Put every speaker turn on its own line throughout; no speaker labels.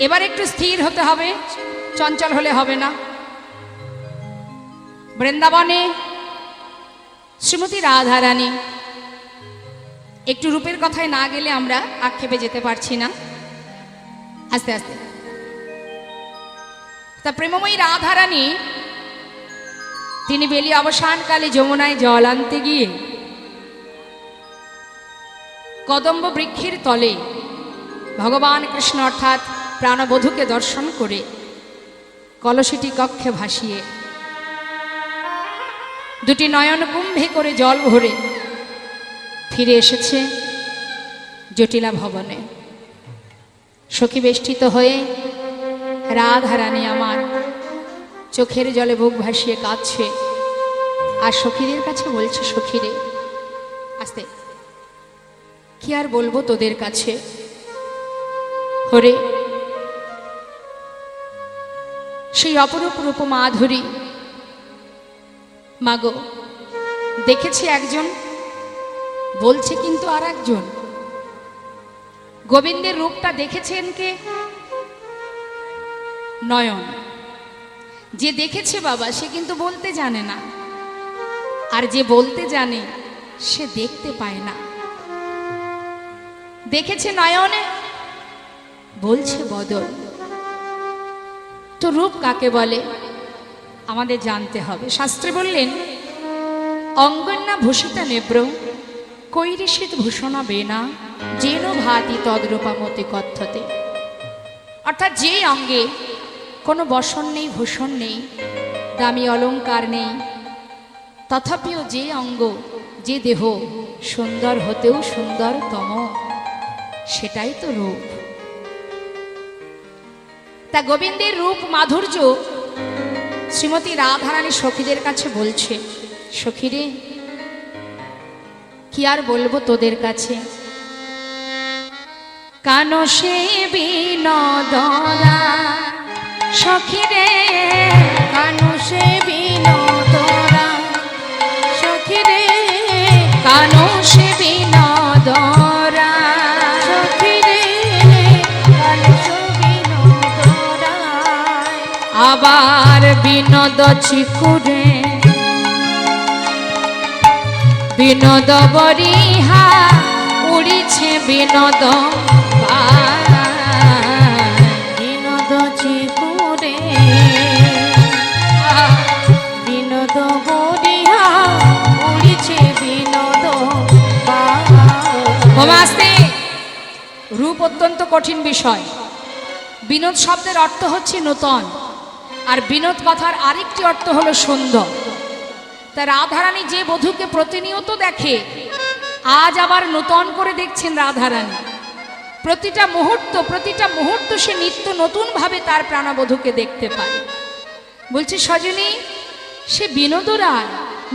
এবার একটু স্থির হতে হবে, চঞ্চল হলে হবে না। বৃন্দাবনে শ্রীমতী রাধারানী, একটু রূপের কথায় না গেলে আমরা আক্ষেপে যেতে পারছি না। আস্তে আস্তে তা প্রেমময়ী রাধারানী তিনি বেলি অবসানকালে যমুনায় জল আনতে গিয়ে কদম্ব বৃক্ষের তলে ভগবান কৃষ্ণ অর্থাৎ প্রাণবধূকে দর্শন করে কলসিটি কক্ষে ভাসিয়ে দুটি নয়ন কুম্ভে করে জল ভরে ফিরে এসেছে জটিলা ভবনে। সখী বেষ্টিত হয়ে রাধারানী আমার চোখের জলে বুক ভাসিয়ে কাঁদছে আর সখীদের কাছে বলছে, সখীরে আস্তে, কি আর বলবো তোদের কাছে, হরে সেই অপরূপ রূপ মাধুরী মাগো, দেখেছি একজন, বলছে কিন্তু আর একজন। গোবিন্দের রূপটা দেখেছেন কে? নয়ন। যে দেখেছে বাবা সে কিন্তু বলতে জানে না, আর যে বলতে জানে সে দেখতে পায় না। দেখেছে নয়নে, বলছে বদন। তো রূপ কাকে বলে আমাদের জানতে হবে। শাস্ত্রে বললেন, অঙ্গন্যা ভূষিতা নেব্র কৈরিষিত ভূষণা বেনা যেন ভাতি তদ্রূপামতি কথ্যতে। অর্থাৎ যে অঙ্গে কোনো বসন নেই, ভূষণ নেই, দামি অলঙ্কার নেই, তথাপিও যে অঙ্গ, যে দেহ সুন্দর হতেও সুন্দরতম, সেটাই তো রূপ। তা গোবিন্দের রূপ মাধুর্য শ্রীমতী রাধারানী সখীদের কাছে বলছে, সখীরে কি আর বলবো তোদের কাছে, কানো সে বিনোদরা সখীরে, কানো সে বিনোদরা সখীরে, কানো সে বিনোদরা সখীরে, কানো সে বিনোদরা। আবার বিনোদ চিকুরে বিনোদ বরিহা উড়িছে বিনোদ, বিনোদ চিকুরে বিনোদ বরিহা উড়িছে বিনোদ। আস্তে, রূপ অত্যন্ত কঠিন বিষয়। বিনোদ শব্দের অর্থ হচ্ছে নূতন, আর বিনোদ কথার আরেকটি অর্থ হলো সুন্দর। তা রাধারানী যে বধূকে প্রতিনিয়ত দেখে, আজ আবার নূতন করে দেখছেন রাধারানী। প্রতিটা মুহূর্ত সে নিত্য নতুন ভাবে তার প্রাণবধূকে দেখতে পায়। বলছে, সজনী সে বিনোদরার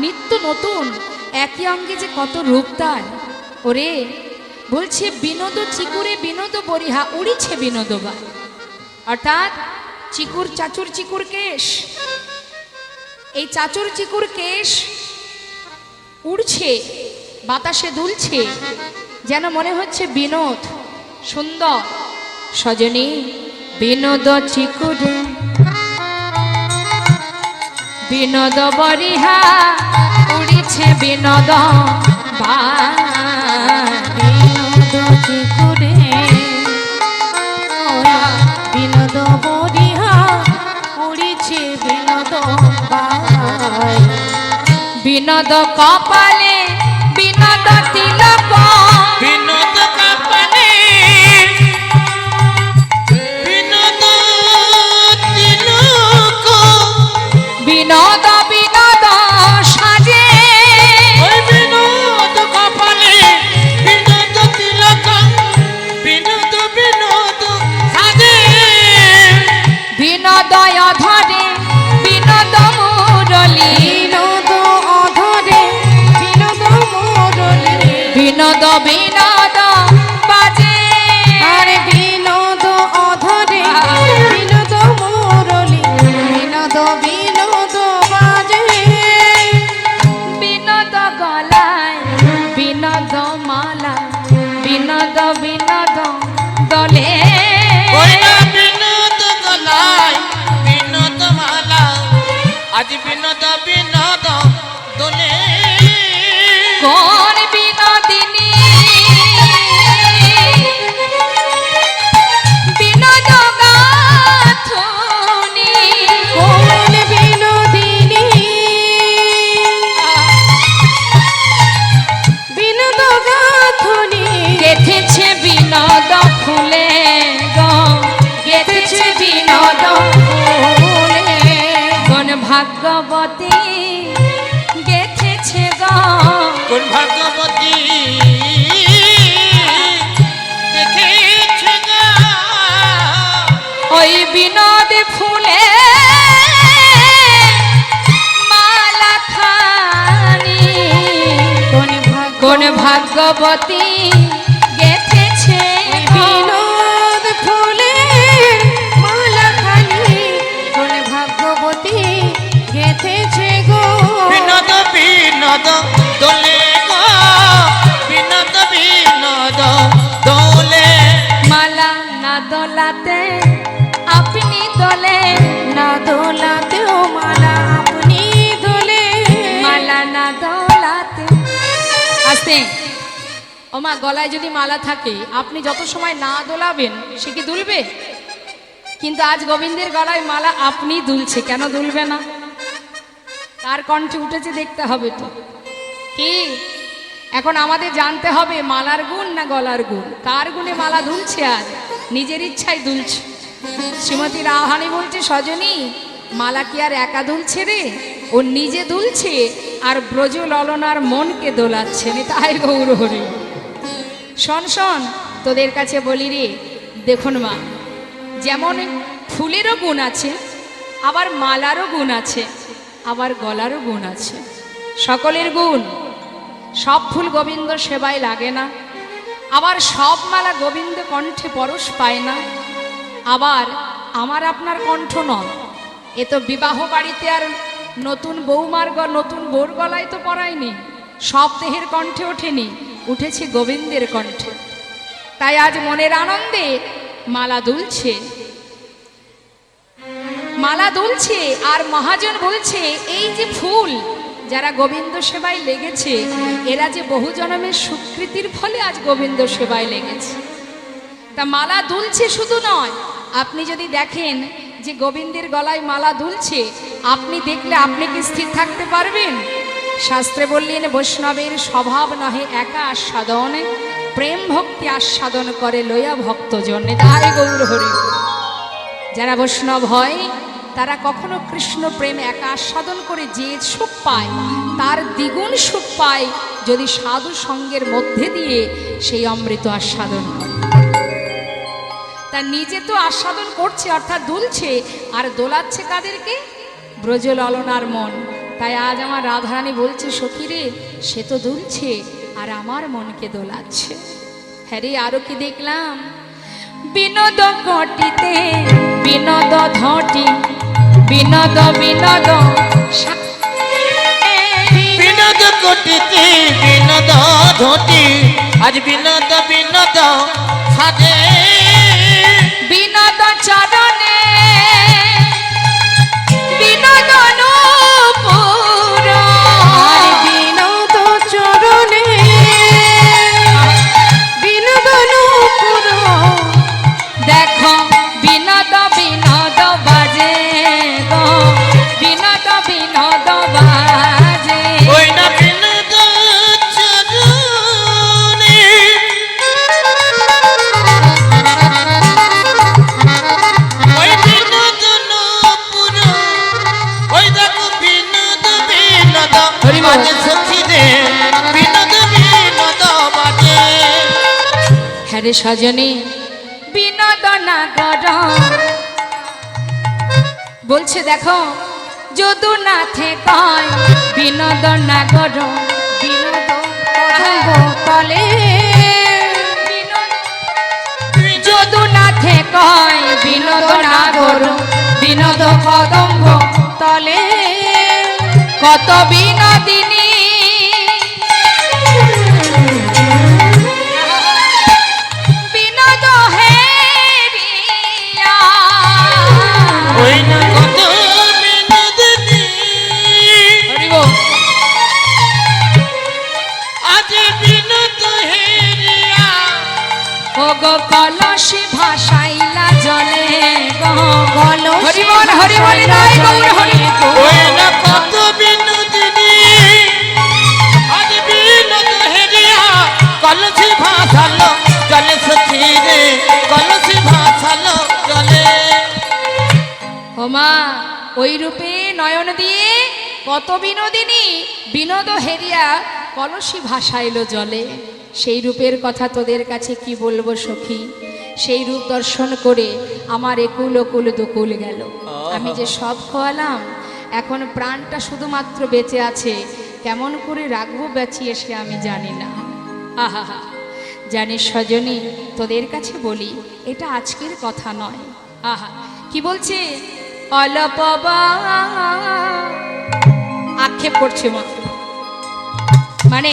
নিত্য নতুন, একই অঙ্গে যে কত রূপ তার। ওরে বলছে, বিনোদ চিকুরে বিনোদ বরিহা উড়িছে বিনোদবা। অর্থাৎ চিকুর, চাচুর চিকুর কেশ, এই চাচুর চিকুর কেশ উড়ছে, বাতাসে দুলছে, যেন মনে হচ্ছে বিনোদ, সুন্দর। সজনী বিনোদ চিকুরে বিনোদ বরিহা উড়িছে বিনোদ, বিনোদ চিকুরে বিনোদ বরিহা উড়িছে বিনোদ। বিনোদ কপালে বিনোদ তিলক,
বিনোদ কপালে বিনোদ তিলক,
বিনোদ বিনোদ সাজে,
ওই বিনোদ কপালে বিনোদ তিলক, বিনোদ বিনোদ সাজে।
বিনোদ অধরে বিনোদ মুরলী, বিনোদ অধরে বিনোদ মুরলী, বিনোদ ফুলে মালা খানি কোন ভাগ্যবতী গেথেছে
বিনোদ ফুলে মালা খানি কোন ভাগ্যবতী গেথেছে গো
বিনোদ বিনোদ দোলে গো বিনোদ বিনোদ দোলে
মালা না দোলাতে আপনি দোলে
না দোলাতেও মালা আপনি দোলে
মালা না দোলাতে আস্তে ওমা গলায় যদি মালা থাকে আপনি যত সময় না দোলাবেন সে কি দুলবে? কিন্তু আজ গোবিন্দের গলায় মালা আপনি দুলছে, কেন দুলবে না? কার কণ্ঠে উঠেছে দেখতে হবে তো। কি এখন আমাদের জানতে হবে মালার গুণ না গলার গুণ, কার গুণে মালা দুলছে? আর নিজের ইচ্ছায় দুলছে। শ্রীমতী রাহানি বলছে, সজনী মালা কি আর একা দুলছে রে, ও নিজে দুলছে আর ব্রজ ললনার মনকে দোলাচ্ছে। তাই গৌর হরি। শোন শোন, তোদের কাছে বলি রে, দেখুন মা, যেমন ফুলেরও গুণ আছে, আবার মালারও গুণ আছে, আবার গলারও গুণ আছে। সকলের গুণ। সব ফুল গোবিন্দ সেবায় লাগে না, আবার সব মালা গোবিন্দ কণ্ঠে পরশ পায় না, আবার আমার আপনার কণ্ঠ নয়। এ তো বিবাহ বাড়িতে আর নতুন বৌমার নতুন বউর গলায় তো পরায়নি, সব দেহের কণ্ঠে ওঠেনি, উঠেছে গোবিন্দের কণ্ঠে। তাই আজ মনের আনন্দে মালা দুলছে, মালা দুলছে। আর মহাজন বলছে, এই যে ফুল যারা গোবিন্দ সেবায় লেগেছে, এরা যে বহু জন্মের স্বীকৃতির ফলে আজ গোবিন্দ সেবায় লেগেছে। তা মালা দুলছে শুধু নয়, আপনি যদি দেখেন যে গোবিন্দের গলায় মালা দুলছে, আপনি দেখলে আপনি কি স্থির থাকতে পারবেন? শাস্ত্রে বললেন, বৈষ্ণবের স্বভাব নহে একা আস্বাদন, প্রেম ভক্তি আস্বাদন করে লইয়া ভক্তজন। তাই গৌর হরি। যারা বৈষ্ণব হয় তারা কখনো কৃষ্ণ প্রেম একা আস্বাদন করে যে সুখ পায়, তার দ্বিগুণ সুখ পায় যদি সাধু সঙ্গের মধ্যে দিয়ে সেই অমৃত আস্বাদন করে। তা নিজে তো আস্বাদন করছে, অর্থাৎ দুলছে, আর দোলাচ্ছে কাদেরকে? ব্রজ ললনার মন। তাই আজ আমার রাধারানী বলছে, সখী রে, সে তো দুলছে আর আমার মনকে দোলাচ্ছে। হ্যাঁ রে, আরো কি দেখলাম? বিনোদ ঘটিতে বিনোদ ঘটি, বিনোদ বিনোদ
বিনোদ কোটিতে বিনোদ ঘটি, আজ বিনোদ বিনোদ সাজে
বিনোদ চরণে বিনোদ নূপুর,
বিনোদ চরণে বিনোদ নূপুর
দেখো বিনোদ বিনোদ বাজে গো, বিনোদ বিনোদ বাজে।
ওই না বিনোদ চরণে, ওই বিনোদ নূপুর, ওই দেখো বিনোদ বিনোদ বাজে সখী রে, বিনোদ বিনোদ বাজে।
হ্যাঁ রে সজনী, বিনোদ নাগর বলছে, দেখো যদুনাথে কয় বিনোদ নাগর,
বিনোদ কদম্ব তলে
যদুনাথে কয় বিনোদ নাগর, বিনোদ কদম্ব
তলে
কত বিনোদিনী বিনোদ হেরিয়া।
ওই না কত বিনোদিনী,
হরি বল।
আজ বিনোদ হেরিয়া।
ও গো কলসি ভাসাইলা জলে গো,
কলসি
হরি বল হরি বল, তাই গৌর হরি।
ওই না কত বিনোদিনী, আজ বিনোদ হেরিয়া। কলসি ভাসালো জলে সখী রে, কলসি ভাসালো জলে।
ওমা ওই রূপে নয়ন দিয়ে কত বিনোদিনী বিনোদ হেরিয়া কলসি ভাসাইলো জলে। সেই রূপের কথা তোদের কাছে কি বলবো সখী? সেই রূপ দর্শন করে আমার একুল ওকুল দুকুল গেল। আমি যে সব খোয়ালাম, এখন প্রাণটা শুধুমাত্র বেঁচে আছে, কেমন করে রাখবো বাঁচিয়ে সে আমি জানি না। আহা হা, জানিস সজনী, তোদের কাছে বলি, এটা আজকের কথা নয়। আহা, কি বলছে? অলপবা আক্ষেপ করছে মা, মানে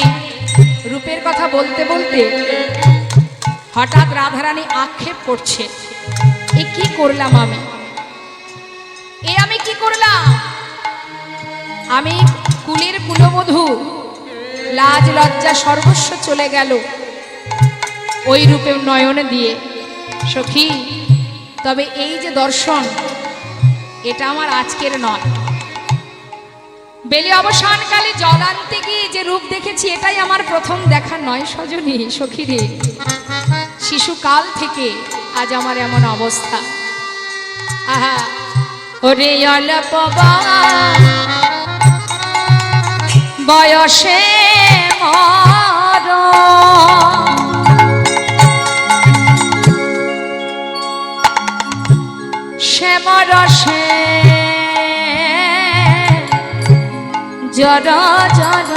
রূপের কথা বলতে বলতে হঠাৎ রাধারানী আক্ষেপ করছে, এ কি করলাম আমি, আমি কি করলাম? আমি কুলের কুলবধূ, লাজ লজ্জা সর্বস্ব চলে গেল ওই রূপে নয়ন দিয়ে। সখী, তবে এই যে দর্শন, এটা আমার আজকের নয়। বেলি অবসানকালে জল আনতে গিয়ে যে রূপ দেখেছি, এটাই আমার প্রথম দেখা নয় সজনী, সখী রে। শিশুকাল থেকে আজ আমার এমন অবস্থা। আহা, ওরে অলপবা বয়সে মর, শ্যামরসে জর জর,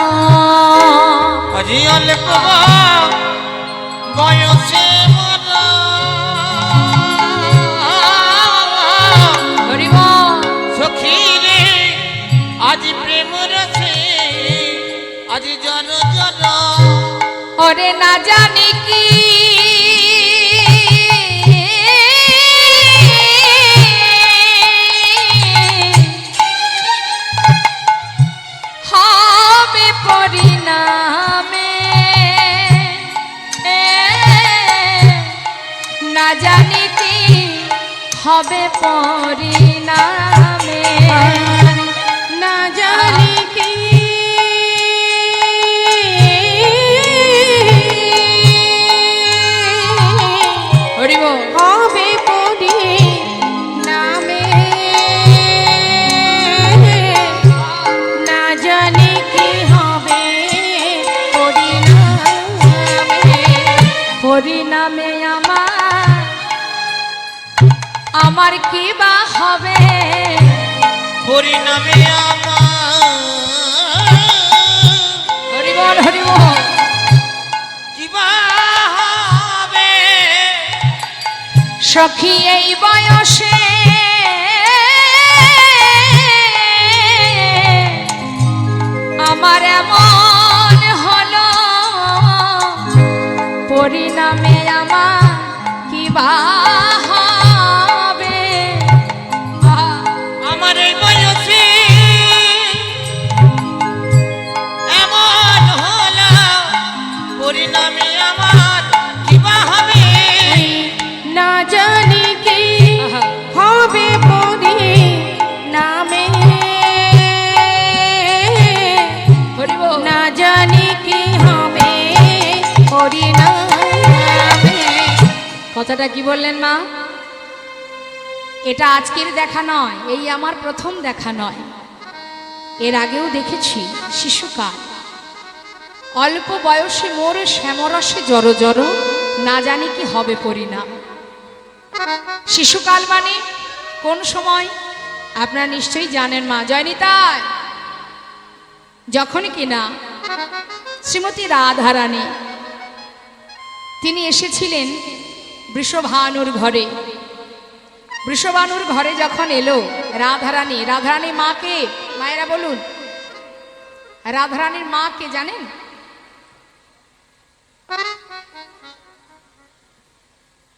আজি অলপবা বয়সে মরা।
হরিব
সখী রে, আজি প্রেম রসে, আজি জন জন।
ওরে না জানি কি হবে পরিণামে, না জানি কি হবে পরিণামে,
না জানি কি
হরিব
হবে পরিণামে, না জানি কি হবে পরিণামে,
পরিণামে আমার কি বা হবে,
পরিণামে আমার
হরিবল হরিব
কিবা হবে।
সখী এই বয়সে আমার এমন হলো, পরিণামে আমার কি বা হবে।
আমার এই বয়সে এমন হলো, পরিণামে আমার কিবা হবে।
না জানি কি হবে পরিণামে,
হরিব
না জানি কি হবে পরিণামে।
কথাটা কি বললেন মা? এটা আজকের দেখা নয়, এই আমার প্রথম দেখা নয়, এর আগেও দেখেছি শিশুকাল। অল্প বয়সে মোর শ্যামরসে জর জর, না জানি কি হবে পরিণাম। শিশুকাল মানে কোন সময় আপনারা নিশ্চয়ই জানেন মা। জয়নিতাই, যখন কিনা শ্রীমতী রাধারানী তিনি এসেছিলেন বৃষভানুর ঘরে। বৃষভানুর ঘরে যখন এলো রাধারানী, রাধারানীর মাকে, মায়েরা বলুন, রাধারানীর মা কে জানেন?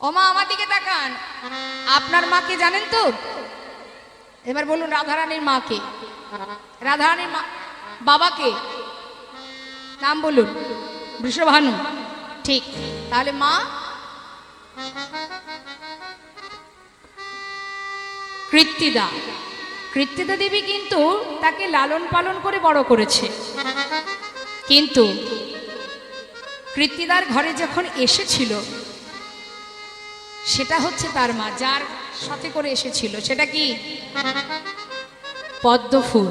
ও মা, আমার দিকে তাকান, আপনার মাকে জানেন তো? এবার বলুন রাধারানীর মাকে, রাধারানীর মা বাবাকে নাম বলুন। বৃষভানু, ঠিক। তাহলে মা কৃত্তিদা, কৃত্তিদা দেবী কিন্তু তাকে লালন পালন করে বড় করেছে। কিন্তু কৃত্তিদার ঘরে যখন এসেছিল, সেটা হচ্ছে তার মা, যার সাথে করে এসেছিল সেটা কি? পদ্মফুল।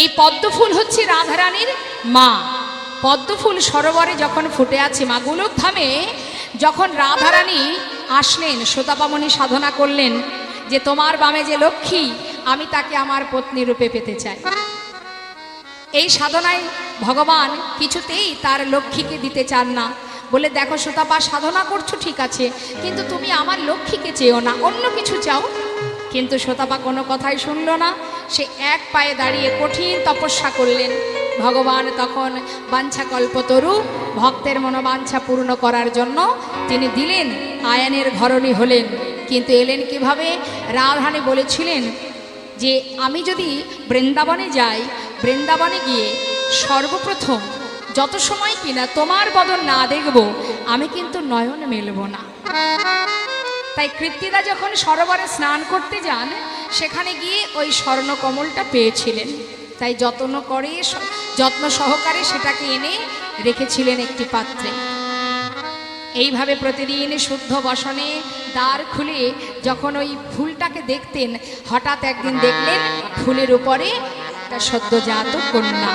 এই পদ্মফুল হচ্ছে রাধারানীর মা। পদ্মফুল সরোবরে যখন ফুটে আছে, মা গোলকধামে যখন রাধারানী আসলেন, সীতাপামনি সাধনা করলেন যে তোমার বামে যে লক্ষ্মী, আমি তাকে আমার পত্নী রূপে পেতে চাই। এই সাধনায় ভগবান কিছুতেই তার লক্ষ্মীকে দিতে চান না, বলে দেখো সীতাপা, সাধনা করছো ঠিক আছে, কিন্তু তুমি আমার লক্ষ্মীকে চেয়েও না, অন্য কিছু চাও। কিন্তু সীতাপা কোনো কথাই শুনল না, সে এক পায়ে দাঁড়িয়ে কঠিন তপস্যা করলেন। ভগবান তখন বাঞ্ছাকল্পতরু, ভক্তের মনোবাঞ্ছা পূর্ণ করার জন্য তিনি দিলেন, আয়নের ঘরণী হলেন। কিন্তু এলেন কিভাবে? রাধারানী বলেছিলেন যে আমি যদি বৃন্দাবনে যাই, বৃন্দাবনে গিয়ে সর্বপ্রথম যত সময় কিনা তোমার বদন না দেখব, আমি কিন্তু নয়ন মেলব না। তাই কৃত্তিদা যখন সরোবরে স্নান করতে যান, সেখানে গিয়ে ওই স্বর্ণকমলটা পেয়েছিলেন। তাই যত্ন সহকারে সেটাকে এনে রেখেছিলেন একটি পাত্রে। এইভাবে প্রতিদিন শুদ্ধ বসনে দ্বার খুলে যখন ওই ফুলটাকে দেখতেন, হঠাৎ একদিন দেখলেন ফুলের উপরে একটা সদ্যজাত কন্যা।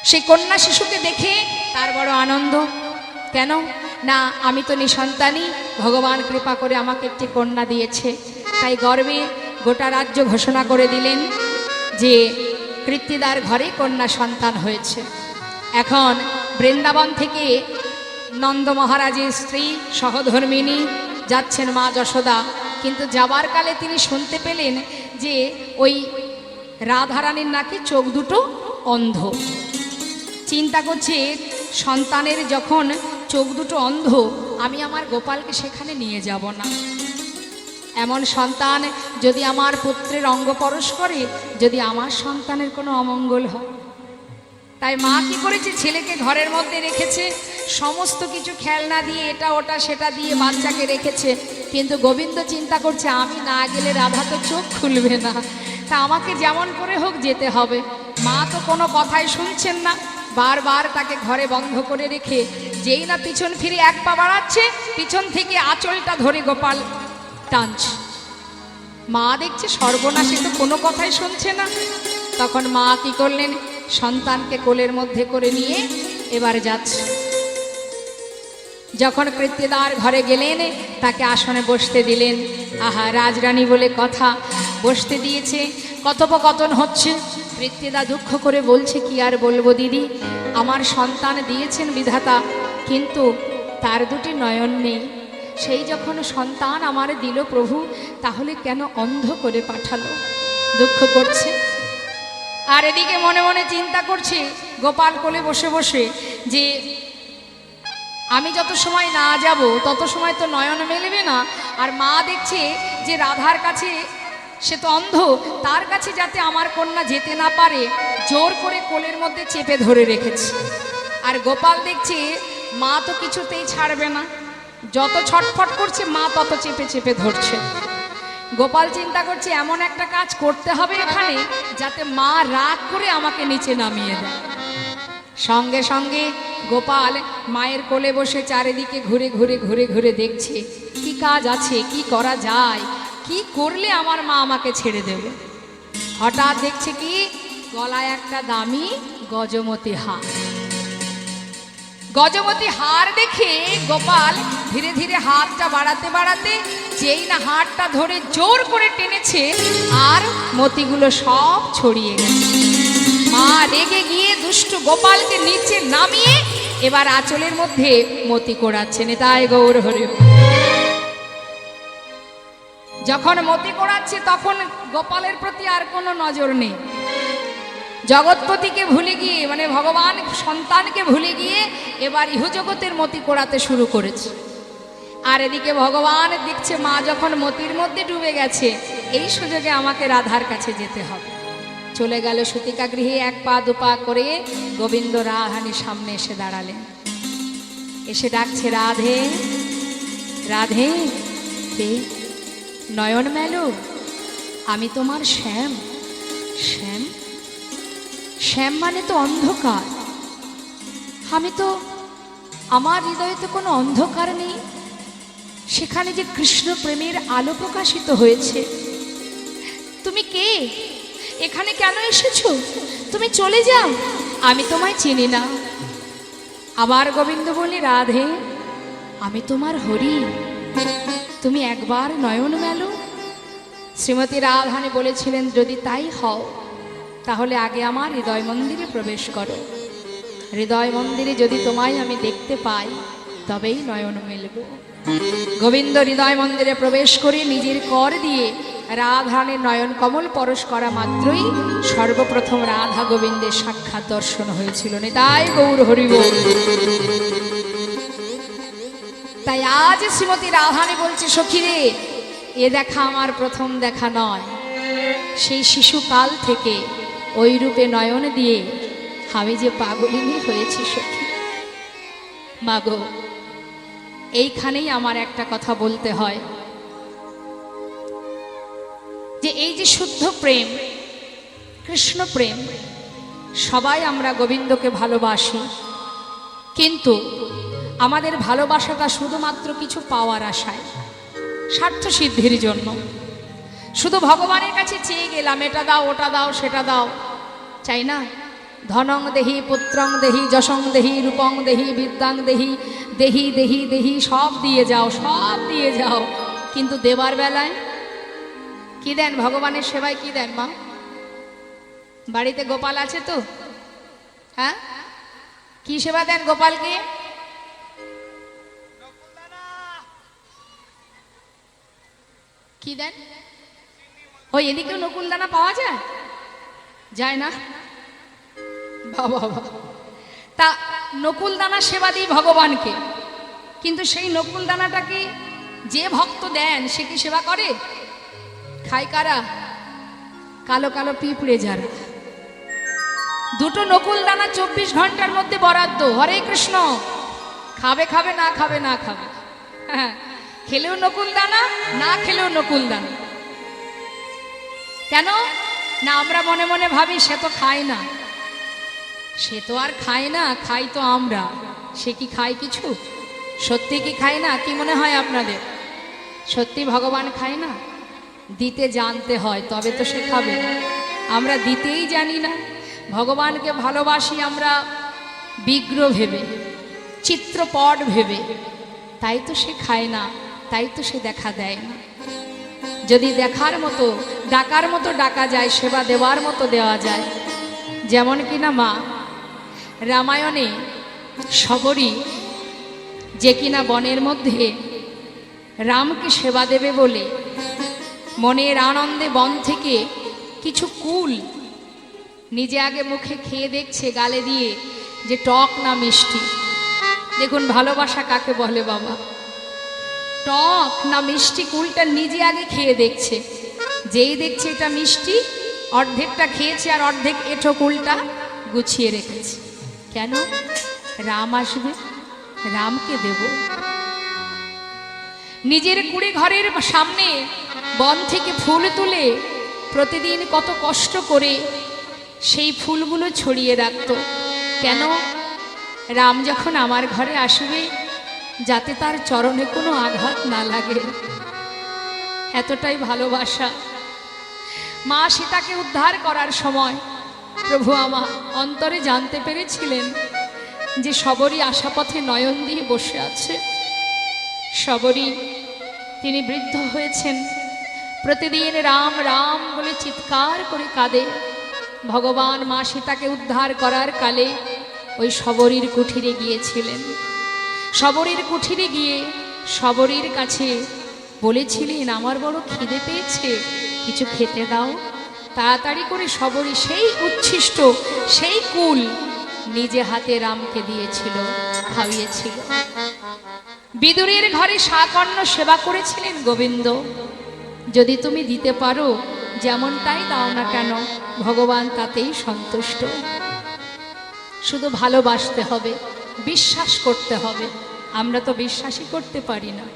সেই কন্যা শিশুকে দেখে তার বড় আনন্দ। কেন না, আমি তো নিঃসন্তানই, ভগবান কৃপা করে আমাকে একটি কন্যা দিয়েছে। তাই গর্বে গোটা রাজ্য ঘোষণা করে দিলেন যে কৃত্তিদার ঘরে কন্যা সন্তান হয়েছে। এখন বৃন্দাবন থেকে নন্দ মহারাজের স্ত্রী সহধর্মিণী যাচ্ছেন মা যশোদা, কিন্তু যাবার কালে তিনি শুনতে পেলেন যে ওই রাধারানীর নাকি চোখ দুটো অন্ধ। চিন্তা করছে, সন্তানের যখন চোখ দুটো অন্ধ, আমি আমার গোপালকে সেখানে নিয়ে যাব না। এমন সন্তান যদি আমার পুত্রের অঙ্গ পরশ করে, যদি আমার সন্তানের কোনো অমঙ্গল হয়। তাই মা কি করেছে, ছেলেকে ঘরের মধ্যে রেখেছে, সমস্ত কিছু খেলনা দিয়ে এটা ওটা সেটা দিয়ে বাচ্চাকে রেখেছে। কিন্তু গোবিন্দ চিন্তা করছে, আমি না গেলে রাধা তো চোখ খুলবে না, তা আমাকে যেমন করে হোক যেতে হবে। মা তো কোনো কথাই শুনছেন না, বারবার তাকে ঘরে বন্ধ করে রেখে যেই না পিছন ফিরে এক পা বাড়াচ্ছে, পিছন থেকে আঁচলটা ধরে গোপাল টানছে। মা দেখছে সর্বনাশে তো কোনো কথাই শুনছে না। তখন মা কি করলেন, সন্তানকে কোলের মধ্যে করে নিয়ে এবার যাচ্ছে। যখন কৃত্তিদার ঘরে গেলেন, তাকে আসনে বসতে দিলেন। আহা, রাজরানী বলে কথা, বসতে দিয়েছে, কথোপকথন হচ্ছে। কৃত্তিদা দুঃখ করে বলছে, কি আর বলবো দিদি, আমার সন্তান দিয়েছেন বিধাতা, কিন্তু তার দুটি নয়ন নেই। সেই যখন সন্তান আমার দিল প্রভু, তাহলে কেন অন্ধ করে পাঠালো? দুঃখ করছে। আর এদিকে মনে মনে চিন্তা করছে গোপাল কোলে বসে বসে যে আমি যত সময় না যাব তত সময় তো নয়ন মেলবে না। আর মা দেখছে যে রাধার কাছে সে তো অন্ধ, তার কাছে যাতে আমার কন্যা যেতে না পারে, জোর করে কোলের মধ্যে চেপে ধরে রেখেছে। আর গোপাল দেখছে মা তো কিছুতেই ছাড়বে না, যত ছটফট করছে মা তত চেপে চেপে ধরছে। গোপাল চিন্তা করছে এমন একটা কাজ করতে হবে এখানে, যাতে মা রাগ করে আমাকে নিচে নামিয়ে দেয়। সঙ্গে সঙ্গে গোপাল মায়ের কোলে বসে চারিদিকে ঘুরে ঘুরে ঘুরে ঘুরে দেখছে কি কাজ আছে, কি করা যায়, কি করলে আমার মা আমাকে ছেড়ে দেবে। হঠাৎ দেখছে কি গলায় একটা দামি গজমতি হার। গজমতি হার দেখে গোপাল ধীরে ধীরে হাতটা বাড়াতে বাড়াতে যেই না হারটা ধরে জোর করে টেনেছে, আর মতিগুলো সব ছড়িয়ে গেছে। মা রেগে গিয়ে দুষ্টু গোপালকে নিচে নামিয়ে এবার আঁচলের মধ্যে মতি কোড়াচ্ছেন। তাই গৌর হরি। যখন মতি কোড়াচ্ছে তখন গোপালের প্রতি আর কোনো নজর নেই। জগৎপতিকে ভুলে গিয়ে, মানে ভগবান সন্তানকে ভুলে গিয়ে এবার ইহজগতের মতি কোড়াতে শুরু করেছে। আর এদিকে ভগবান দেখছে মা যখন মতির মধ্যে ডুবে গেছে, এই সুযোগে আমাকে রাধার কাছে যেতে হবে। চলে গেল সুতিকা গৃহে, এক পা দুপা করে গোবিন্দ রাধারানীর সামনে এসে দাঁড়ালেন। এসে ডাকছে, রাধে রাধে। কে? নয়ন মেলো, আমি তোমার শ্যাম। শ্যাম? শ্যাম মানে তো অন্ধকার। আমি তো, আমার হৃদয়ে তো কোনো অন্ধকার নেই, সেখানে যে কৃষ্ণ প্রেমের আলো প্রকাশিত হয়েছে। তুমি কে? এখানে কেন এসেছো? তুমি চলে যাও, আমি তোমায় চিনি না। আবার গোবিন্দ বলি, রাধে আমি তোমার হরি, তুমি একবার নয়ন মেলো। শ্রীমতী রাধারানী বলেছিলেন, যদি তাই হও তাহলে আগে আমার হৃদয় মন্দিরে প্রবেশ করো। হৃদয় মন্দিরে যদি তোমায় আমি দেখতে পাই তবেই নয়ন মেলব। গোবিন্দ হৃদয় মন্দিরে প্রবেশ করে নিজের কর দিয়ে রাধারানীর নয়ন কমল পরশ করা মাত্রই সর্বপ্রথম রাধা গোবিন্দের সাক্ষাৎ দর্শন হয়েছিল। নিতাই গৌর হরি বল। তাই আজ শ্রীমতী রাধারানী বলছে, সখী রে, এ দেখা আমার প্রথম দেখা নয়, সেই শিশুকাল থেকে ওই রূপে নয়ন দিয়ে আমি যে পাগলিনী হয়েছি সখী। মাগো, এইখানেই আমার একটা কথা বলতে হয়, যে এই যে শুদ্ধ প্রেম, কৃষ্ণ প্রেম, সবাই আমরা গোবিন্দকে ভালোবাসি, কিন্তু আমাদের ভালোবাসাটা শুধুমাত্র কিছু পাওয়ার আশায়, স্বার্থ সিদ্ধির জন্য। শুধু ভগবানের কাছে চেয়ে গেলাম, এটা দাও, ওটা দাও, সেটা দাও, চাই না। ধনং দেহি, পুত্রং দেহি, যশং দেহি, রূপং দেহি, বিদ্যাং দেহি, দেহি দেহি দেহি, সব দিয়ে যাও, সব দিয়ে যাও, কিন্তু দেবার বেলায় কি দেন? ভগবানের সেবায় কি দেন মা? বাড়িতে গোপাল আছে তো? হ্যাঁ, কি সেবা দেন গোপালকে? কি দেন? ওই এদিকেও নকুল দানা পাওয়া যায়? যায় না বাবা। তা নকুল দানা সেবা দিই ভগবানকে, কিন্তু সেই নকুল দানাটাকে যে ভক্ত দেন সে কি সেবা করে? খায় কারা? কালো কালো পিঁপড়ে যারা। দুটো নকুল দানা 24 ঘন্টার মধ্যে বরাদ্দ, হরে কৃষ্ণ, খাবে খাবে, না খাবে না খাবে। হ্যাঁ, খেলেও নকুল দানা, না খেলেও নকুল দানা। কেন না? আমরা মনে মনে ভাবি সে তো খায় না। সে তো আর খায় না, খাই তো আমরা। সে কি খায় কিছু? সত্যি কি খায় না? কি মনে হয় আপনাদের? সত্যি ভগবান খায় না? দিতে জানতে হয়, তবে তো সে খাবে। আমরা দিতেই জানি না। ভগবানকে ভালোবাসি আমরা বিগ্রহ ভেবে, চিত্রপট ভেবে, তাই তো সে খায় না, তাই তো সে দেখা দেয় না। যদি দেখার মতো, ডাকার মতো ডাকা যায়, সেবা দেওয়ার মতো দেওয়া যায়, যেমন কিনা মা রামায়ণে শবরী যে কিনা বনের মধ্যে রামকে সেবা দেবে বলে মনের আনন্দে বন থেকে কিছু কুল নিজে আগে মুখে খেয়ে দেখছে, গালে দিয়ে, যে টক না মিষ্টি। দেখুন ভালোবাসা কাকে বলে বাবা। টক না মিষ্টি কুলটা নিজে আগে খেয়ে দেখছে। যেই দেখছে এটা মিষ্টি, অর্ধেকটা খেয়েছে আর অর্ধেক এঁঠো কুলটা গুছিয়ে রেখেছে। কেন? রাম আসবে, রামকে দেব। নিজের কুড়ে ঘরের সামনে বন থেকে ফুল তুলে প্রতিদিন কত কষ্ট করে সেই ফুলগুলো ছড়িয়ে রাখত। কেন? রাম যখন আমার ঘরে আসবে যাতে তার চরণে কোনো আঘাত না লাগে, এতটাই ভালোবাসা। মা সীতাকে উদ্ধার করার সময় প্রভু আমার অন্তরে জানতে পেরেছিলেন যে শবরী আশাপথে নয়ন দিয়ে বসে আছে। শবরী তিনি বৃদ্ধ হয়েছেন, প্রতিদিন রাম রাম বলে চিৎকার করে কাঁদে। ভগবান মা সীতাকে উদ্ধার করার কালে ওই শবরীর কুঠিরে গিয়েছিলেন। শবরীর কুঠিরে গিয়ে শবরীর কাছে বলেছিলেন, আমার বড় খিদে পেয়েছে, কিছু খেতে দাও। তাড়াতাড়ি করে শবরী সেই উচ্ছিষ্ট, সেই কুল নিজে হাতে রামকে দিয়েছিল, খাইয়েছিল। বিদুরের ঘরে শাকঅন্ন সেবা করেছিলেন গোবিন্দ। যদি তুমি দিতে পারো, যেমনটাই দাও না কেন, ভগবান তাতেই সন্তুষ্ট। শুধু ভালোবাসতে হবে, বিশ্বাস করতে হবে। আমরা তো বিশ্বাসই করতে পারি না,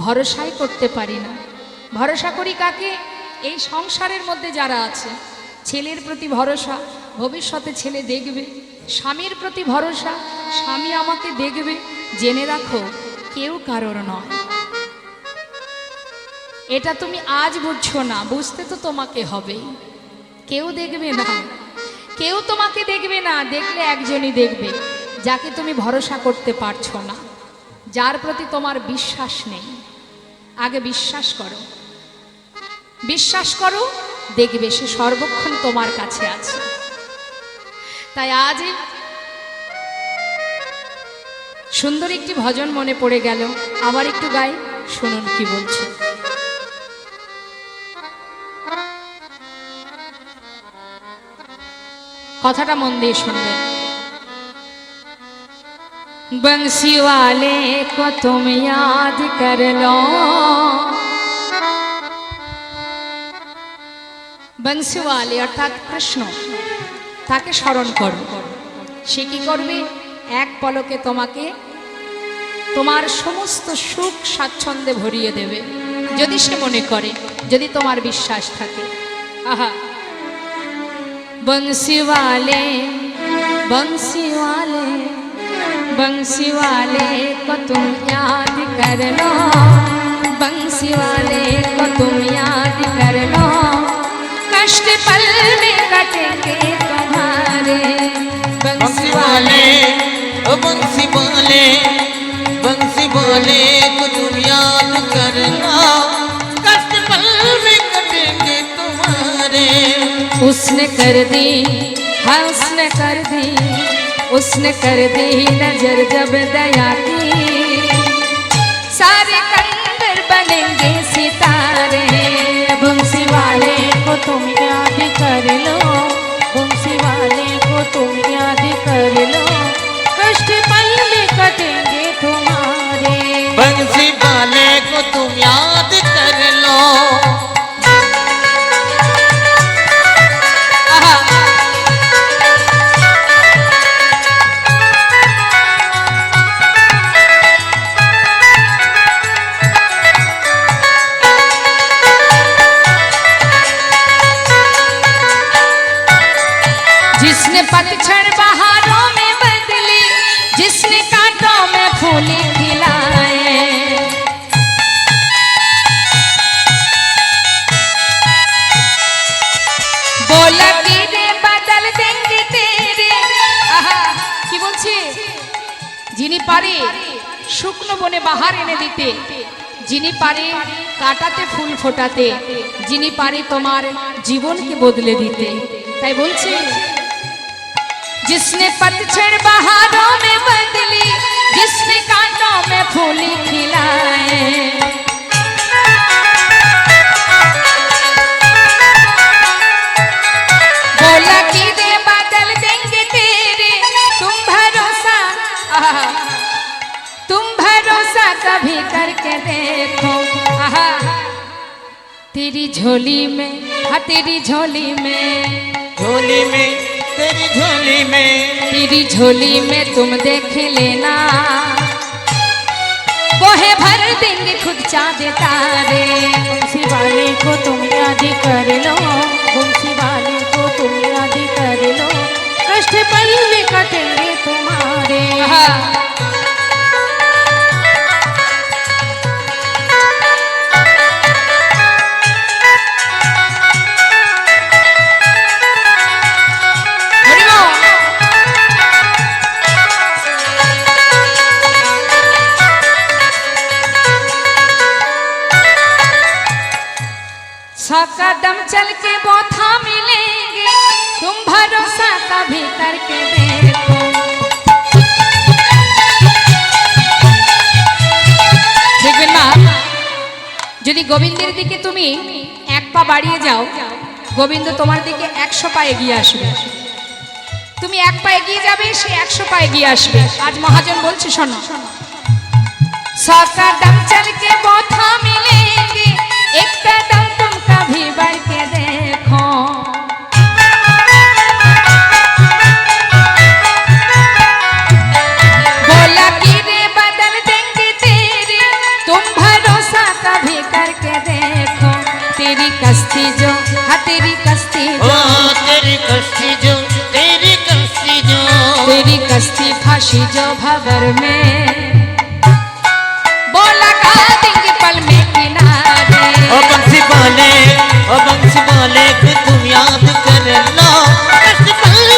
ভরসাই করতে পারি না। ভরসা করি কাকে? এই সংসারের মধ্যে যারা আছে। ছেলের প্রতি ভরসা, ভবিষ্যতে ছেলে দেখবে। স্বামীর প্রতি ভরসা, স্বামী আমাকে দেখবে। জেনে রাখো, কেউ কারোর নয়। এটা তুমি আজ বুঝছো না, বুঝতে তো তোমাকে হবেই। কেউ দেখবে না, কেউ তোমাকে দেখবে না, দেখলে একজনই দেখবে, যাকে তুমি ভরসা করতে পারছো না, যার প্রতি তোমার বিশ্বাস নেই। আগে বিশ্বাস করো, বিশ্বাস করো, দেখবে সে সর্বক্ষণ তোমার কাছে আছে। তাই আজ সুন্দর একটি ভজন মনে পড়ে গেল, আবার একটু গাই, শুনুন কি বলছে। কথাটা মন দিয়ে শুনবেন। बंसी वाले को तुम याद कर लो, बंसी वाले अर्थात कृष्ण, তাকে স্মরণ করো। সে কি করবে? এক পলকে তোমাকে তোমার সমস্ত সুখ স্বাচ্ছন্দ্যে ভরিয়ে দেবে, যদি সে মনে করে, যদি তোমার বিশ্বাস থাকে। আহা, बंसी वाले, बंसी वाले, बंसी वाले को तुम याद कर लो, बंसी वाले को तुम याद कर लो, कष्ट पल में कटेंगे तुम्हारे।
बंसी वाले, ओ बंसी वाले, बंसी वाले को तुम याद करना, कष्ट पल में कटेंगे तुम्हारे।
उसने कर दी, हाँ उसने कर दी, उसने कर दी नजर जब दया की, सारे कंदर बनेंगे सितारे।
बंसी वाले को तुम याद कर लो, बंसी वाले को तुम याद कर लो, कष्ट पल में कटेंगे तुम्हारे।
बंसी वाले को तुम याद कर लो।
जिसने पतझड़ बहारों में बदली, जिसने कांटों में फूल खिलाए, बोला कीड़े बदल देंगे तेरे। आहा, কি বলছি? যিনি পারে শুকনো বনে বাহার এনে দিতে, যিনি পারে কাটাতে ফুল ফোটাতে, যিনি পারে তোমার জীবনকে বদলে দিতে, তাই বলছি, जिसने पतझड़ बहारों में बदली, जिसने कांटों में फूल खिलाए, बोला कि दे बदल देंगे तेरे, तुम भरोसा, आहा, तुम भरोसा कभी करके देखो। आहा, तेरी झोली में, हाँ तेरी झोली में,
झोली में, तेरी झोली में,
तेरी झोली में तुम देख लेना, वो है भर देंगे खुद चाँद तारे।
बंसी वाले को तुम याद कर लो, बंसी वाले को तुम याद कर लो, कष्ट पल में कटेंगे तुम्हारे।
आहा, सौ कदम चल के बोथा मिलेंगे, तुम भरोसा कभी करके देखो। দেখবেন না, যদি গোবিন্দের দিকে তুমি এক পা বাড়িয়ে যাও, গোবিন্দ তোমার দিকে 100 পা এগিয়ে আসবে। তুমি এক পা এগিয়ে যাবে, সে 100 পা এগিয়ে আসবে। আজ মহাজন বলছে, শোনো, सौ कदम चल के बोथा मिलेंगे, एक कदम तुम कभी बढ़ के देखो। बोला कि रे बदल देंगे तेरे, तुम भरोसा कभी करके देखो। तेरी कश्ती जो, हाँ तेरी कश्ती
ओ
जो,
तेरी कश्ती जो, तेरी कश्ती जो,
तेरी कश्ती फांसी जो भंवर में, वो लगा देंगे पल में किनारे।
ओ बंसी वाले को तुम याद कर लो, कष्ट पल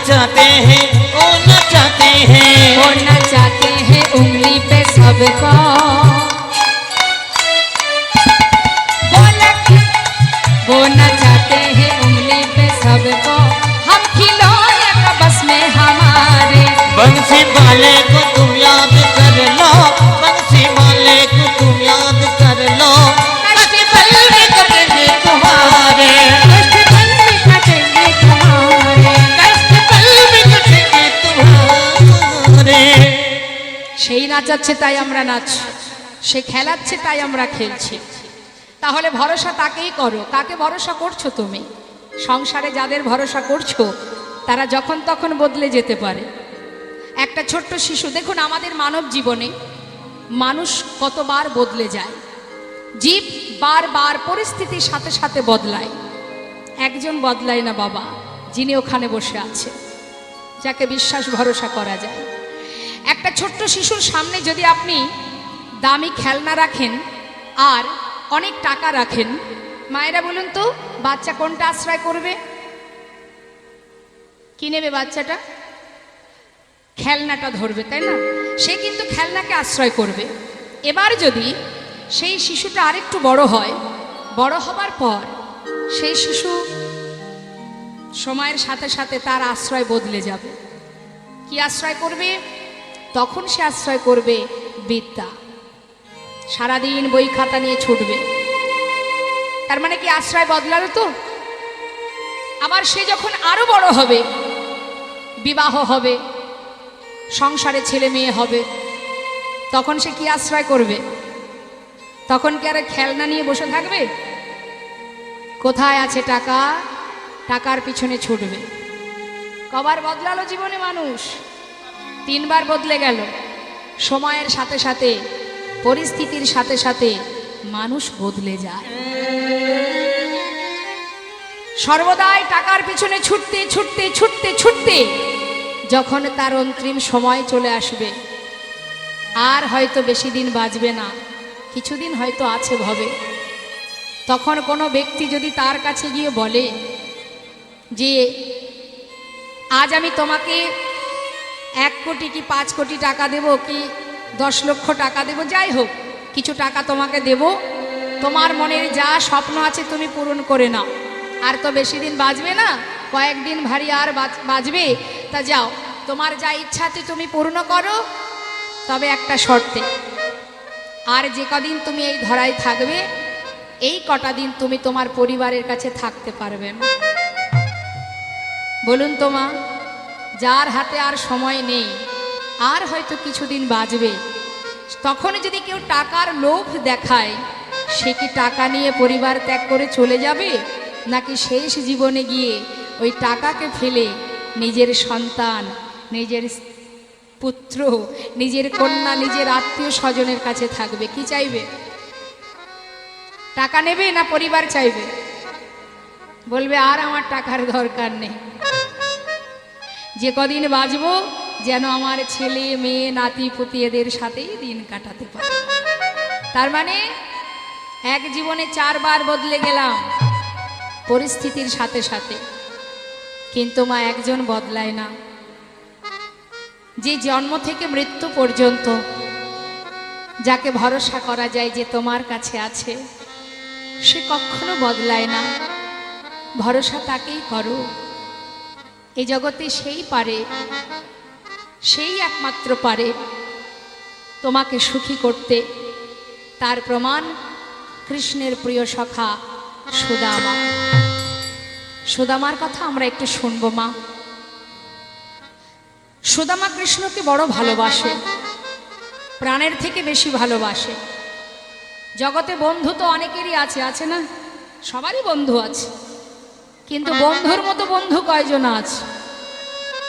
नचाते हैं ओ नचाते हैं
वो नचाते हैं उंगली पे सबको वो नचाते हैं उंगली पे सबको हम खिलौने का बस में हमारे
बंसी वाले को तुम याद कर लो बंसी वाले को तुम याद कर लो कष्ट पल में कटेंगे तुम्हारे
कष्ट पल में कटेंगे तुम्हारे
कष्ट पल में कटेंगे तुम्हारे
সেই নাচাচ্ছে তাই আমরা নাচছি সে খেলাচ্ছে তাই আমরা খেলছি তাহলে ভরসা তাকেই করো কাকে ভরসা করছো তুমি সংসারে যাদের ভরসা করছো তারা যখন তখন বদলে যেতে পারে একটা ছোট্ট শিশু দেখুন আমাদের মানব জীবনে মানুষ কতবার বদলে যায় জীব বারবার পরিস্থিতির সাথে সাথে বদলায় একজন বদলায় না বাবা যিনি ওখানে বসে আছে যাকে বিশ্বাস ভরসা করা যায় একটা ছোট্ট শিশুর সামনে যদি আপনি দামি খেলনা রাখেন আর অনেক টাকা রাখেন মায়েরা বলুন তো বাচ্চা কোনটা আশ্রয় করবে কি নেবে বাচ্চাটা খেলনাটা ধরবে তাই না সে কিন্তু খেলনাকে আশ্রয় করবে এবার যদি সেই শিশুটা আরেকটু বড় হয় বড় হবার পর সেই শিশু সময়ের সাথে সাথে তার আশ্রয় বদলে যাবে কি আশ্রয় করবে তখন সে আশ্রয় করবে বিদ্যা সারাদিন বই খাতা নিয়ে ছুটবে তার মানে কি আশ্রয় বদলালো তো আবার সে যখন আরো বড় হবে বিবাহ হবে সংসারে ছেলে মেয়ে হবে তখন সে কি আশ্রয় করবে তখন কি আর খেলনা নিয়ে বসে থাকবে কোথায় আছে টাকা টাকার পিছনে ছুটবে কবার বদলালো জীবনে মানুষ 3 বার বদলে গেল সময়ের সাথে সাথে পরিস্থিতির সাথে সাথে মানুষ বদলে যায় সর্বদাই টাকার পিছনে ছুটতে ছুটতে ছুটতে ছুটতে যখন তার অন্তিম সময় চলে আসবে আর হয়তো বেশি দিন বাঁচবে না কিছুদিন হয়তো আছে ভবে তখন কোনো ব্যক্তি যদি তার কাছে গিয়ে বলে যে আজ আমি তোমাকে 1 কোটি কি 5 কোটি টাকা দেব কি 10 লক্ষ টাকা দেব যাই হোক কিছু টাকা তোমাকে দেব তোমার মনের যা স্বপ্ন আছে তুমি পূরণ করে নাও আর তো বেশি দিন বাঁচবে না কয়েকদিন ভারী আর বাঁচবে তা যাও তোমার যা ইচ্ছা আছে তুমি পূর্ণ করো তবে একটা শর্তে আর যে কদিন তুমি এই ধরায় থাকবে এই কটা দিন তুমি তোমার পরিবারের কাছে থাকতে পারবে না বলুন তো মা যার হাতে আর সময় নেই আর হয়তো কিছুদিন বাঁচবে তখন যদি কেউ টাকার লোভ দেখায় সে কি টাকা নিয়ে পরিবার ত্যাগ করে চলে যাবে নাকি শেষ জীবনে গিয়ে ওই টাকাকে ফেলে নিজের সন্তান নিজের পুত্র নিজের কন্যা নিজের আত্মীয় স্বজনের কাছে থাকবে কি চাইবে টাকা নেবে না পরিবার চাইবে বলবে আর আমার টাকার দরকার নেই যে কদিন বাঁচবো যেন আমার ছেলে মেয়ে নাতি পুতি এদের সাথেই দিন কাটাতে পারে তার মানে এক জীবনে 4 বার বদলে গেলাম পরিস্থিতির সাথে সাথে কিন্তু মা একজন বদলায় না যে জন্ম থেকে মৃত্যু পর্যন্ত যাকে ভরসা করা যায় যে তোমার কাছে আছে সে কখনো বদলায় না ভরসা তাকেই করো এই জগতে সেই পারে সেই একমাত্র পারে তোমাকে সুখী করতে তার প্রমাণ কৃষ্ণের প্রিয় সখা সুদামা সুদামার কথা আমরা একটু শুনবো মা সুদামা কৃষ্ণকে বড় ভালোবাসে প্রাণের থেকে বেশি ভালোবাসে জগতে বন্ধু তো অনেকেরই আছে আছে না সবারই বন্ধু আছে কিন্তু বন্ধুর মতো বন্ধু কয়জন আছে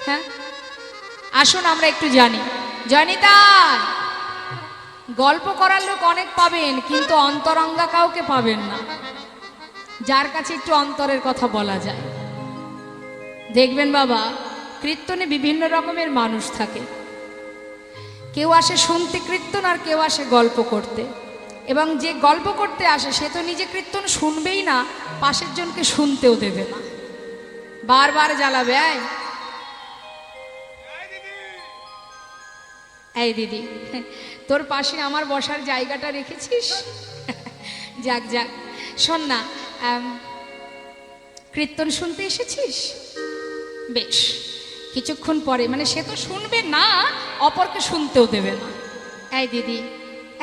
হ্যাঁ আসুন আমরা একটু জানি জয়নিতা গল্প করার লোক অনেক পাবেন কিন্তু অন্তরঙ্গা কাউকে পাবেন না যার কাছে একটু অন্তরের কথা বলা যায় দেখবেন বাবা কীর্তনে বিভিন্ন রকমের মানুষ থাকে কেউ আসে শুনতে কীর্তন আর কেউ আসে গল্প করতে এবং যে গল্প করতে আসে সে তো নিজে কীর্তন শুনবেই না পাশের জনকে শুনতেও দেবে না বারবার জ্বালাবে এই দিদি, তোর পাশে আমার বসার জায়গাটা রেখেছিস? যাক যাক, শোন না, কীর্তন শুনতে এসেছিস? বেশ, কিছুক্ষণ পরে, মানে সে তো শুনবে না, অপরকে শুনতেও দেবে না। এই দিদি,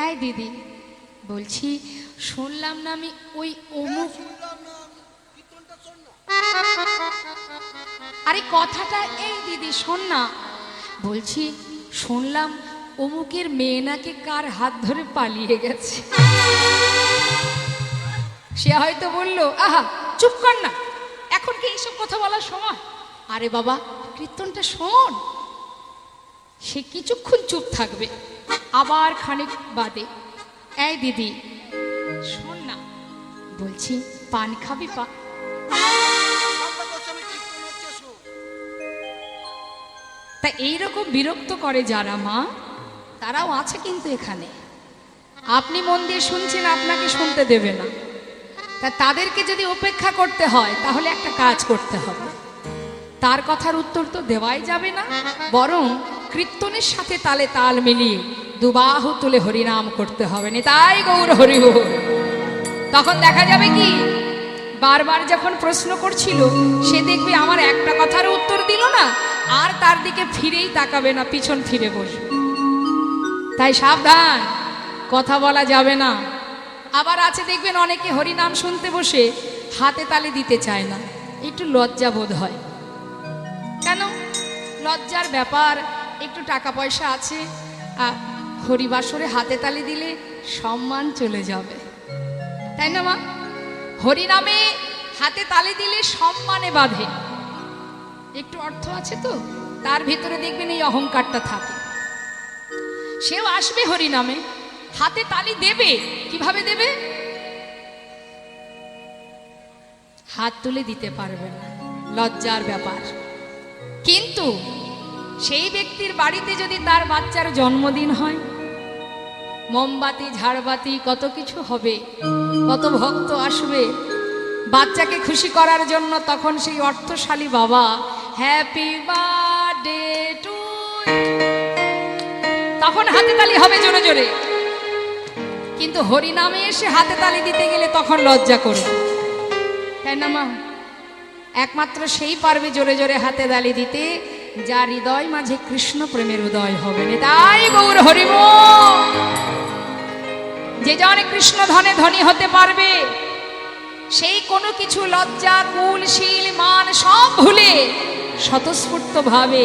এই দিদি, বলছি শুনলাম না আমি ওই অমুক, আরে কথাটা, এই দিদি শোন না, বলছি শুনলাম অমুকের মেয়ে নাকি কার হাত ধরে পালিয়ে গেছে। সে হয়তো বললো, আহা চুপ কর না, এখন কি এইসব কথা বলার সময়? আরে বাবা, কীর্তনটা শোন। সে কিছুক্ষণ চুপ থাকবে, আবার খানিক বাদে, এই দিদি শোন না, বলছি পান খাবি? তা এইরকম বিরক্ত করে যারা মা, তারাও আছে কিন্তু এখানে। আপনি মন দিয়ে শুনছেন, আপনাকে শুনতে দেবে না। তা তাদেরকে যদি উপেক্ষা করতে হয়, তাহলে একটা কাজ করতে হবে, তার কথার উত্তর তো দেওয়াই যাবে না, বরং কীর্তনের সাথে তালে তাল মিলিয়ে দুবাহু তুলে হরিনাম করতে হবে। নিতাই গৌর হরি বল। তখন দেখা যাবে কি, বারবার যখন প্রশ্ন করছিল, সে দেখবে আমার একটা কথার উত্তর দিল না, আর তার দিকে ফিরেই তাকাবে না, পিছন ফিরে বসবে। তাই সাবধান, কথা বলা যাবে না। আবার আছে দেখবেন অনেকে হরিনাম শুনতে বসে হাতে তালি দিতে চায় না, একটু লজ্জা বোধ হয়। কেন লজ্জার ব্যাপার? একটু টাকা পয়সা আছে, হরিবাসরে হাতে তালি দিলে সম্মান চলে যাবে, তাই না মা? হরিনামে হাতে তালি দিলে সম্মানে বাঁধে, একটু অর্থ আছে তো, তার ভিতরে দেখবেন এই অহংকারটা থাকে। সেও আসবে হরিনামে, হাতে তালি দেবে, কিভাবে দেবে? হাত তুলে দিতে পারবে না, লজ্জার ব্যাপার। কিন্তু সেই ব্যক্তির বাড়িতে যদি তার বাচ্চার জন্মদিন হয়, মোমবাতি ঝাড়বাতি কত কিছু হবে, কত ভক্ত আসবে বাচ্চাকে খুশি করার জন্য, তখন সেই অর্থশালী বাবা হ্যাপি বার্থডে টু, তখন হাতে তালি হবে জোরে জোরে। কিন্তু হরিনামে এসে হাতে তালি দিতে গেলে তখন লজ্জা করবে, তাই না মা? একমাত্র সেই পারবে জোরে জোরে হাতে তালি দিতে, যার হৃদয় মাঝে কৃষ্ণ প্রেমের উদয় হবে। তাই গৌর হরি বল। যে জনে কৃষ্ণ ধনে ধনী হতে পারবে, সেই কোনো কিছু লজ্জা কুল শীল মান সব ভুলে স্বতঃস্ফূর্ত ভাবে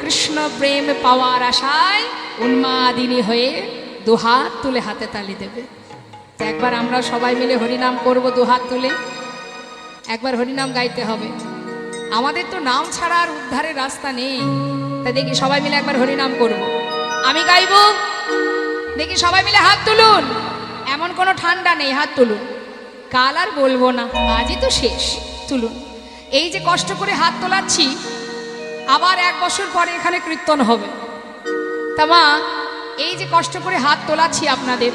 কৃষ্ণ প্রেম পাওয়ার আশায় উন্মাদিনী হয়ে দুহাত তুলে হাতে তালি দেবে। একবার আমরা সবাই মিলে হরিনাম করব, দুহাত তুলে একবার হরিনাম গাইতে হবে। আমাদের তো নাম ছাড়া আর উদ্ধারের রাস্তা নেই। তা দেখি সবাই মিলে একবার হরিনাম করব, আমি গাইব, দেখি সবাই মিলে হাত তুলুন। এমন কোনো ঠান্ডা নেই, হাত তুলুন। কাল আর বলবো না, আজই তো শেষ, তুলুন। এই যে কষ্ট করে হাত তোলাচ্ছি, আবার 1 বছর পরে এখানে কীর্তন হবে। তা মা, এই যে কষ্ট করে হাত তোলাচ্ছি আপনাদের,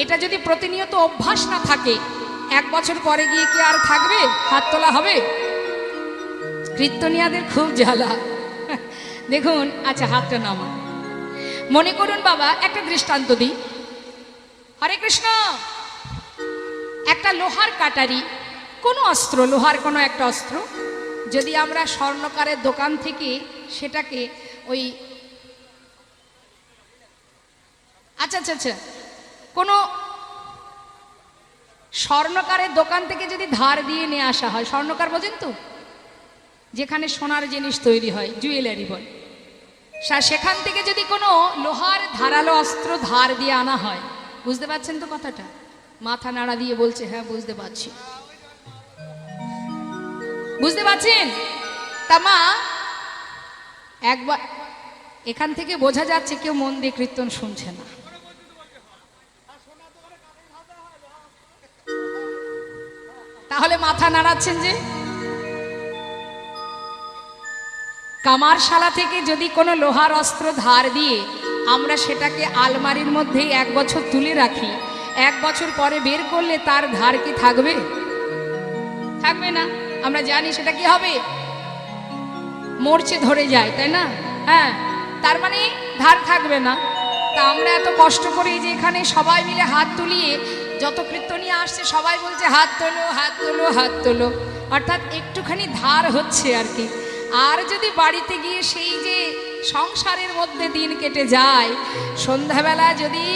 এটা যদি প্রতিনিয়ত অভ্যাস না থাকে, 1 বছর পরে গিয়ে কি আর থাকবে? হাত তোলা হবে? কীর্তনিয়াদের খুব জ্বালা। দেখুন, আচ্ছা হাতটা নামা, মনে করুন বাবা, একটা দৃষ্টান্ত দিই। হরে কৃষ্ণ, একটা লোহার কাটারি, কোনো অস্ত্র, লোহার কোনো একটা অস্ত্র, যদি আমরা স্বর্ণকারের দোকান থেকে সেটাকে ওই, আচ্ছা আচ্ছা আচ্ছা, কোনো স্বর্ণকারের দোকান থেকে যদি ধার দিয়ে নিয়ে আসা হয়, স্বর্ণকার বোঝেন তো, যেখানে সোনার জিনিস তৈরি হয়, জুয়েলারি বল, সেখান থেকে যদি কোনো লোহার ধারালো অস্ত্র ধার দিয়ে আনা হয়, বুঝতে পারছেন তো কথাটা? মাথা নাড়া দিয়ে বলছে হ্যাঁ বুঝতে পারছি, বুঝতে পারছেন? তা মা, একবার এখান থেকে বোঝা যাচ্ছে কেউ মন দিয়ে কীর্তন শুনছে না। তাহলে মাথা নাড়াচ্ছেন যে? কামারশালা থেকে যদি কোনো লোহার অস্ত্র ধার দিয়ে আমরা সেটাকে আলমারির মধ্যেই 1 বছর তুলে রাখি, 1 বছর পরে বের করলে তার ধার কি থাকবে? থাকবে না। আমরা জানি সেটা কি হবে, মরচে ধরে যায়, তাই না? হ্যাঁ, তার মানে ধার থাকবে না। তা আমরা এত কষ্ট করি যে এখানে সবাই মিলে হাত তুলিয়ে যত কীর্তনীয় আসছে সবাই বলছে হাত তোলো হাত তোলো হাত তোলো, অর্থাৎ একটুখানি ধার হচ্ছে আর কি। আর যদি বাড়িতে গিয়ে সেই যে সংসারের মধ্যে দিন কেটে যায়, সন্ধ্যাবেলা যদি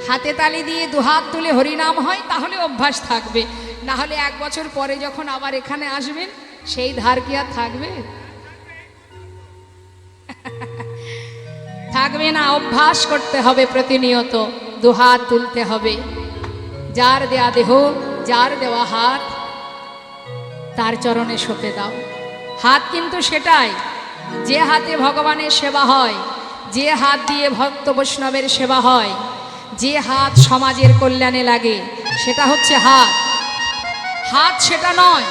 হাতে তালি দিয়ে দুহাত তুলে হরিনাম হয় তাহলে অভ্যাস থাকবে, না হলে 1 বছর পরে যখন আবার এখানে আসবেন সেই ধার কি আর থাকবে? থাকবে না। অভ্যাস করতে হবে, প্রতিনিয়ত দুহাত তুলতে হবে। যার দেয়া দেহ, যার দেওয়া হাত, তার চরণে সঁপে দাও। হাত কিন্তু সেটাই, যে হাতে ভগবানের সেবা হয়, যে হাত দিয়ে ভক্ত বৈষ্ণবের সেবা হয়, যে হাত সমাজের কল্যাণে লাগে, সেটা হচ্ছে হাত। হাত সেটা নয়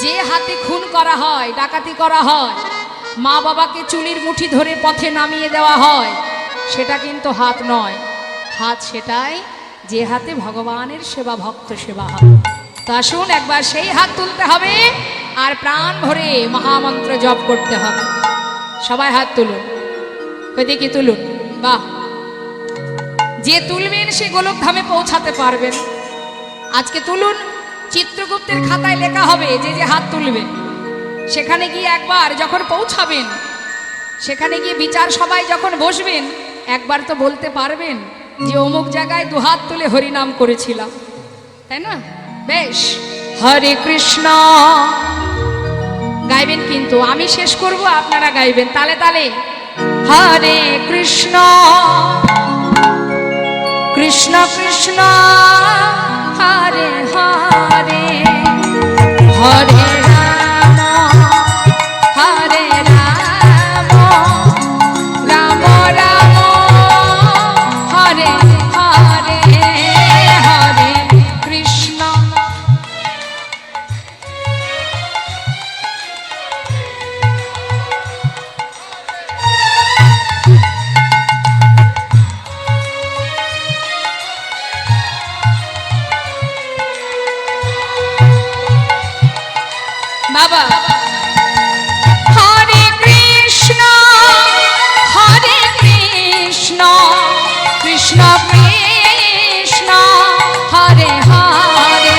যে হাতে খুন করা হয়, ডাকাতি করা হয়, মা বাবাকে চুলির মুঠি ধরে পথে নামিয়ে দেওয়া হয়, সেটা কিন্তু হাত নয়। হাত সেটাই যে হাতে ভগবানের সেবা, ভক্ত সেবা হয়। তো আসুন একবার সেই হাত তুলতে হবে আর প্রাণ ভরে মহামন্ত্র জপ করতে হবে। সবাই হাত তুলুন, দেখি তুলুন। বাহ, যে তুলবেন সে গোলকধামে পৌঁছাতে পারবেন। আজকে তুলুন, চিত্রগুপ্তের খাতায় লেখা হবে যে যে হাত তুলবে, সেখানে গিয়ে একবার যখন পৌঁছাবেন, সেখানে গিয়ে বিচার সবাই যখন বসবেন, একবার তো বলতে পারবেন যে অমুক জায়গায় দুহাত তুলে হরিনাম করেছিলাম, তাই না? বেশ, হরে কৃষ্ণ গাইবেন, কিন্তু আমি শেষ করব, আপনারা গাইবেন তালে তালে। হরে কৃষ্ণ কৃষ্ণ কৃষ্ণ হরে হরে, হরে রাম হরে রাম, রাম রাম হরে হরে, হরে কৃষ্ণ। বাবা, হরে কৃষ্ণ কৃষ্ণ কৃষ্ণ হরে হরে,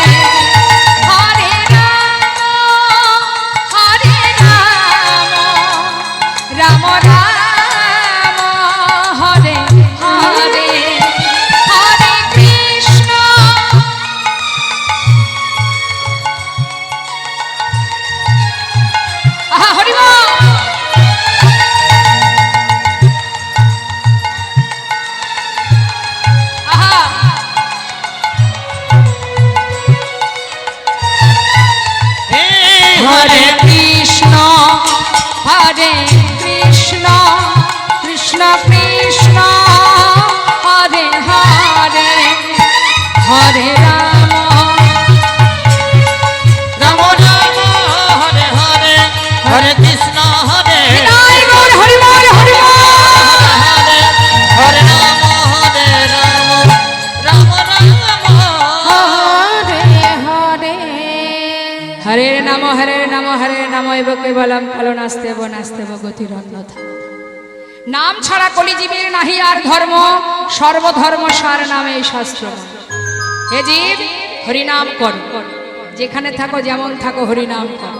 হরে রাম রাম রাম হরে হরে, হরে কৃষ্ণ। আহা, হরি বল। আহা, হরে কৃষ্ণ কৃষ্ণ কৃষ্ণ হরে হরে, হরে রাম
রাম রাম হরে হরে, হরে কৃষ্ণ হরে
হরি বল, হরি বল, হরি বল।
হরে, হরে রাম হরে রাম, রাম রাম
হরে হরে,
হরে নাম হরে নাম হরে নাম এব কেবলম কালো নাস্তেব নাস্তেব গতিরন্যথা। নাম ছাড়া কলিজীবের নাহি আর ধর্ম, সর্বধর্ম সার নামে শাস্ত্র। হে জীব, হরিনাম কর, যেখানে থাকো যেমন থাকো হরিনাম কর।